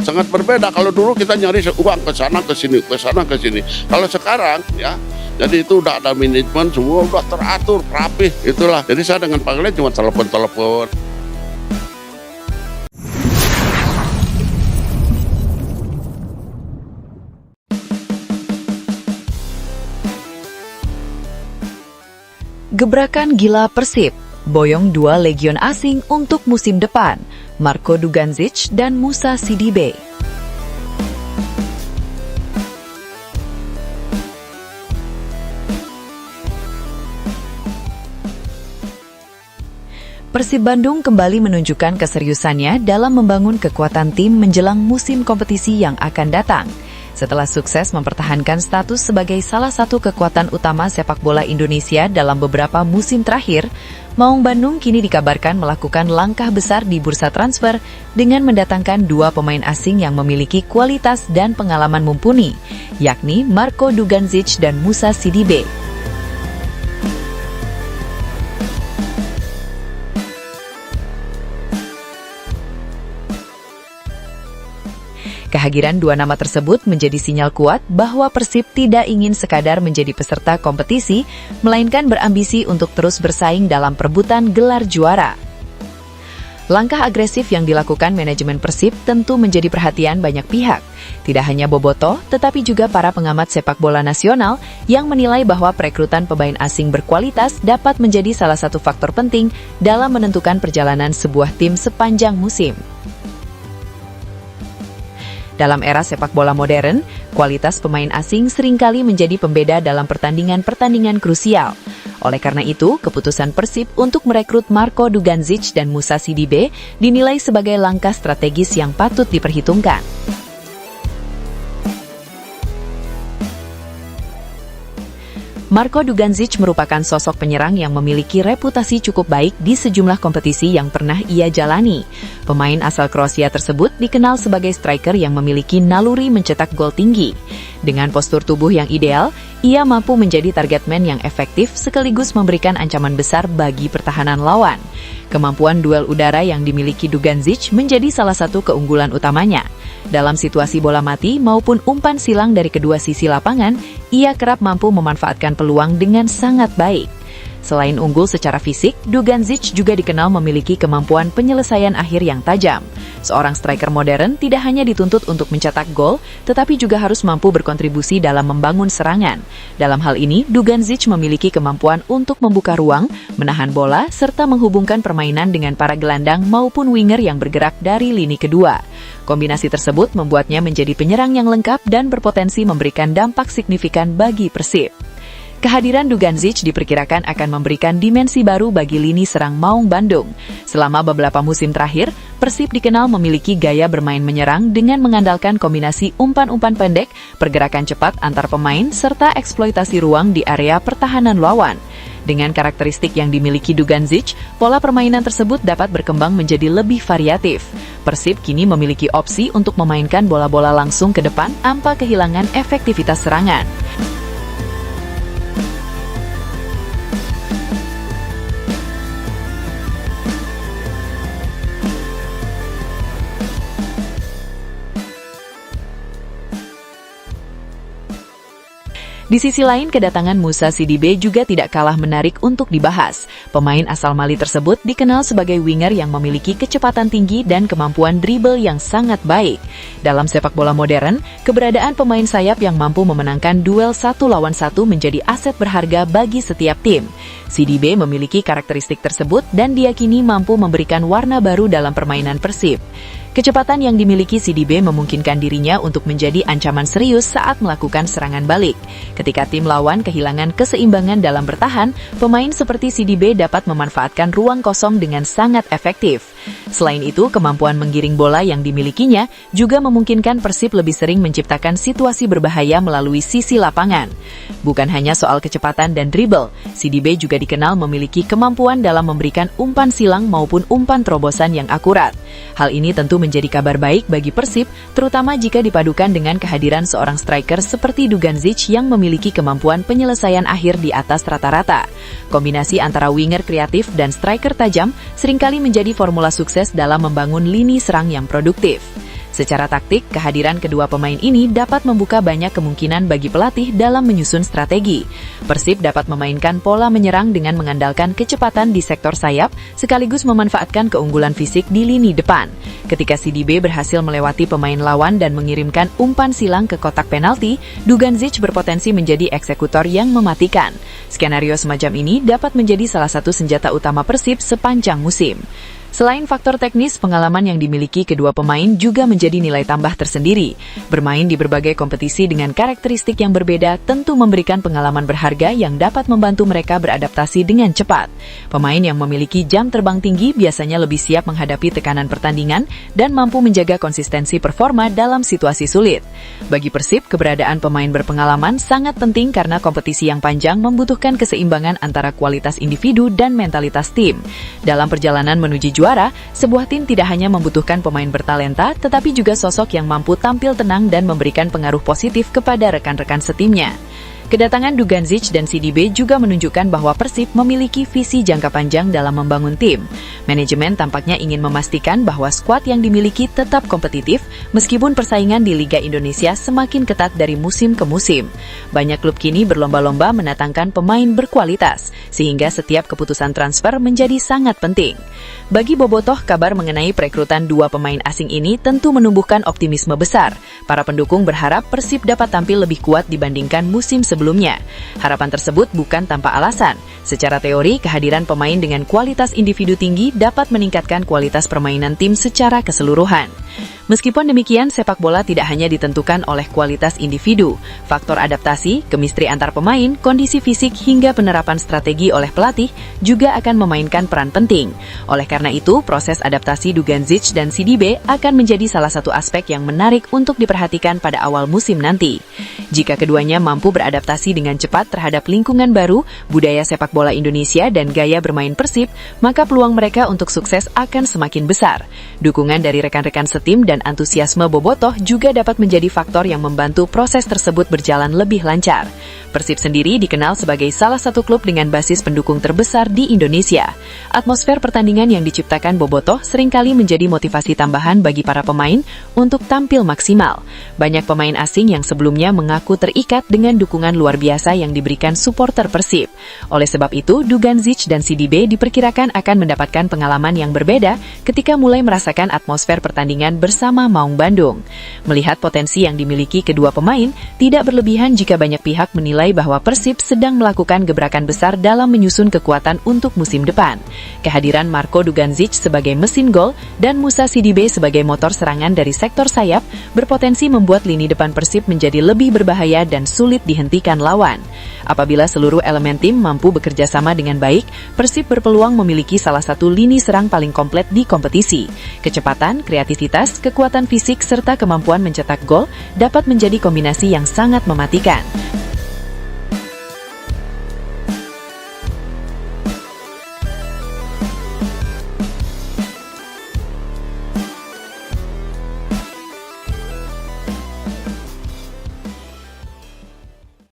sangat berbeda. Kalau dulu kita nyari uang ke sana ke sini, ke sana ke sini. Kalau sekarang ya, jadi itu udah ada manajemen, semua udah teratur, rapih, itulah. Jadi saya dengan Pak Glenn cuma telepon-telepon. Gebrakan gila Persib, boyong 2 legion asing untuk musim depan, Marko Dugandzic dan Musa Sidibe. Persib Bandung kembali menunjukkan keseriusannya dalam membangun kekuatan tim menjelang musim kompetisi yang akan datang. Setelah sukses mempertahankan status sebagai salah satu kekuatan utama sepak bola Indonesia dalam beberapa musim terakhir, Maung Bandung kini dikabarkan melakukan langkah besar di bursa transfer dengan mendatangkan 2 pemain asing yang memiliki kualitas dan pengalaman mumpuni, yakni Marko Dugandzic dan Musa Sidibe. Kehadiran 2 nama tersebut menjadi sinyal kuat bahwa Persib tidak ingin sekadar menjadi peserta kompetisi, melainkan berambisi untuk terus bersaing dalam perebutan gelar juara. Langkah agresif yang dilakukan manajemen Persib tentu menjadi perhatian banyak pihak. Tidak hanya Bobotoh, tetapi juga para pengamat sepak bola nasional yang menilai bahwa perekrutan pemain asing berkualitas dapat menjadi salah satu faktor penting dalam menentukan perjalanan sebuah tim sepanjang musim. Dalam era sepak bola modern, kualitas pemain asing seringkali menjadi pembeda dalam pertandingan-pertandingan krusial. Oleh karena itu, keputusan Persib untuk merekrut Marko Dugandzic dan Musa Sidibe dinilai sebagai langkah strategis yang patut diperhitungkan. Marko Dugandzic merupakan sosok penyerang yang memiliki reputasi cukup baik di sejumlah kompetisi yang pernah ia jalani. Pemain asal Kroasia tersebut dikenal sebagai striker yang memiliki naluri mencetak gol tinggi. Dengan postur tubuh yang ideal, ia mampu menjadi target man yang efektif sekaligus memberikan ancaman besar bagi pertahanan lawan. Kemampuan duel udara yang dimiliki Dugandzic menjadi salah satu keunggulan utamanya. Dalam situasi bola mati maupun umpan silang dari kedua sisi lapangan, ia kerap mampu memanfaatkan peluang dengan sangat baik. Selain unggul secara fisik, Dugandzic juga dikenal memiliki kemampuan penyelesaian akhir yang tajam. Seorang striker modern tidak hanya dituntut untuk mencetak gol, tetapi juga harus mampu berkontribusi dalam membangun serangan. Dalam hal ini, Dugandzic memiliki kemampuan untuk membuka ruang, menahan bola, serta menghubungkan permainan dengan para gelandang maupun winger yang bergerak dari lini kedua. Kombinasi tersebut membuatnya menjadi penyerang yang lengkap dan berpotensi memberikan dampak signifikan bagi Persib. Kehadiran Dugandzic diperkirakan akan memberikan dimensi baru bagi lini serang Maung Bandung. Selama beberapa musim terakhir, Persib dikenal memiliki gaya bermain menyerang dengan mengandalkan kombinasi umpan-umpan pendek, pergerakan cepat antar pemain, serta eksploitasi ruang di area pertahanan lawan. Dengan karakteristik yang dimiliki Dugandzic, pola permainan tersebut dapat berkembang menjadi lebih variatif. Persib kini memiliki opsi untuk memainkan bola-bola langsung ke depan tanpa kehilangan efektivitas serangan. Di sisi lain, kedatangan Musa Sidibe juga tidak kalah menarik untuk dibahas. Pemain asal Mali tersebut dikenal sebagai winger yang memiliki kecepatan tinggi dan kemampuan dribble yang sangat baik. Dalam sepak bola modern, keberadaan pemain sayap yang mampu memenangkan duel 1 lawan 1 menjadi aset berharga bagi setiap tim. Sidibe memiliki karakteristik tersebut dan diyakini mampu memberikan warna baru dalam permainan Persib. Kecepatan yang dimiliki Sidibe memungkinkan dirinya untuk menjadi ancaman serius saat melakukan serangan balik. Ketika tim lawan kehilangan keseimbangan dalam bertahan, pemain seperti Sidibe dapat memanfaatkan ruang kosong dengan sangat efektif. Selain itu, kemampuan menggiring bola yang dimilikinya juga memungkinkan Persib lebih sering menciptakan situasi berbahaya melalui sisi lapangan. Bukan hanya soal kecepatan dan dribble, Sidibe juga dikenal memiliki kemampuan dalam memberikan umpan silang maupun umpan terobosan yang akurat. Hal ini tentu menjadi kabar baik bagi Persib, terutama jika dipadukan dengan kehadiran seorang striker seperti Dugandzic yang memiliki kemampuan penyelesaian akhir di atas rata-rata. Kombinasi antara winger kreatif dan striker tajam seringkali menjadi formula sukses dalam membangun lini serang yang produktif. Secara taktik, kehadiran kedua pemain ini dapat membuka banyak kemungkinan bagi pelatih dalam menyusun strategi. Persib dapat memainkan pola menyerang dengan mengandalkan kecepatan di sektor sayap, sekaligus memanfaatkan keunggulan fisik di lini depan. Ketika CDB berhasil melewati pemain lawan dan mengirimkan umpan silang ke kotak penalti, Duganzic berpotensi menjadi eksekutor yang mematikan. Skenario semacam ini dapat menjadi salah satu senjata utama Persib sepanjang musim. Selain faktor teknis, pengalaman yang dimiliki kedua pemain juga menjadi nilai tambah tersendiri. Bermain di berbagai kompetisi dengan karakteristik yang berbeda tentu memberikan pengalaman berharga yang dapat membantu mereka beradaptasi dengan cepat. Pemain yang memiliki jam terbang tinggi biasanya lebih siap menghadapi tekanan pertandingan dan mampu menjaga konsistensi performa dalam situasi sulit. Bagi Persib, keberadaan pemain berpengalaman sangat penting karena kompetisi yang panjang membutuhkan keseimbangan antara kualitas individu dan mentalitas tim. Dalam perjalanan menuju juara, sebuah tim tidak hanya membutuhkan pemain bertalenta, tetapi juga sosok yang mampu tampil tenang dan memberikan pengaruh positif kepada rekan-rekan setimnya. Kedatangan Duganzic dan CDB juga menunjukkan bahwa Persib memiliki visi jangka panjang dalam membangun tim. Manajemen tampaknya ingin memastikan bahwa skuad yang dimiliki tetap kompetitif meskipun persaingan di Liga Indonesia semakin ketat dari musim ke musim. Banyak klub kini berlomba-lomba mendatangkan pemain berkualitas, sehingga setiap keputusan transfer menjadi sangat penting. Bagi Bobotoh, kabar mengenai perekrutan dua pemain asing ini tentu menumbuhkan optimisme besar. Para pendukung berharap Persib dapat tampil lebih kuat dibandingkan musim sebelumnya. Harapan tersebut bukan tanpa alasan. Secara teori, kehadiran pemain dengan kualitas individu tinggi dapat meningkatkan kualitas permainan tim secara keseluruhan. Meskipun demikian, sepak bola tidak hanya ditentukan oleh kualitas individu. Faktor adaptasi, kemistri antar pemain, kondisi fisik hingga penerapan strategi oleh pelatih juga akan memainkan peran penting. Oleh karena itu, proses adaptasi Duganzic dan CDB akan menjadi salah satu aspek yang menarik untuk diperhatikan pada awal musim nanti. Jika keduanya mampu beradaptasi dengan cepat terhadap lingkungan baru, budaya sepak bola Indonesia dan gaya bermain Persib, maka peluang mereka untuk sukses akan semakin besar. Dukungan dari rekan-rekan setim dan antusiasme Bobotoh juga dapat menjadi faktor yang membantu proses tersebut berjalan lebih lancar. Persib sendiri dikenal sebagai salah satu klub dengan basis pendukung terbesar di Indonesia. Atmosfer pertandingan yang diciptakan Bobotoh seringkali menjadi motivasi tambahan bagi para pemain untuk tampil maksimal. Banyak pemain asing yang sebelumnya mengaku terikat dengan dukungan luar biasa yang diberikan supporter Persib. Oleh sebab itu, Duganzic dan CDB diperkirakan akan mendapatkan pengalaman yang berbeda ketika mulai merasakan atmosfer pertandingan bersama Maung Bandung. Melihat potensi yang dimiliki kedua pemain, tidak berlebihan jika banyak pihak menilai bahwa Persib sedang melakukan gebrakan besar dalam menyusun kekuatan untuk musim depan. Kehadiran Marco Duganzic sebagai mesin gol dan Musa CDB sebagai motor serangan dari sektor sayap berpotensi membuat lini depan Persib menjadi lebih berbahaya dan sulit dihentikan lawan. Apabila seluruh elemen tim mampu bekerja sama dengan baik, Persib berpeluang memiliki salah satu lini serang paling komplit di kompetisi. Kecepatan, kreativitas, kekuatan fisik, serta kemampuan mencetak gol dapat menjadi kombinasi yang sangat mematikan.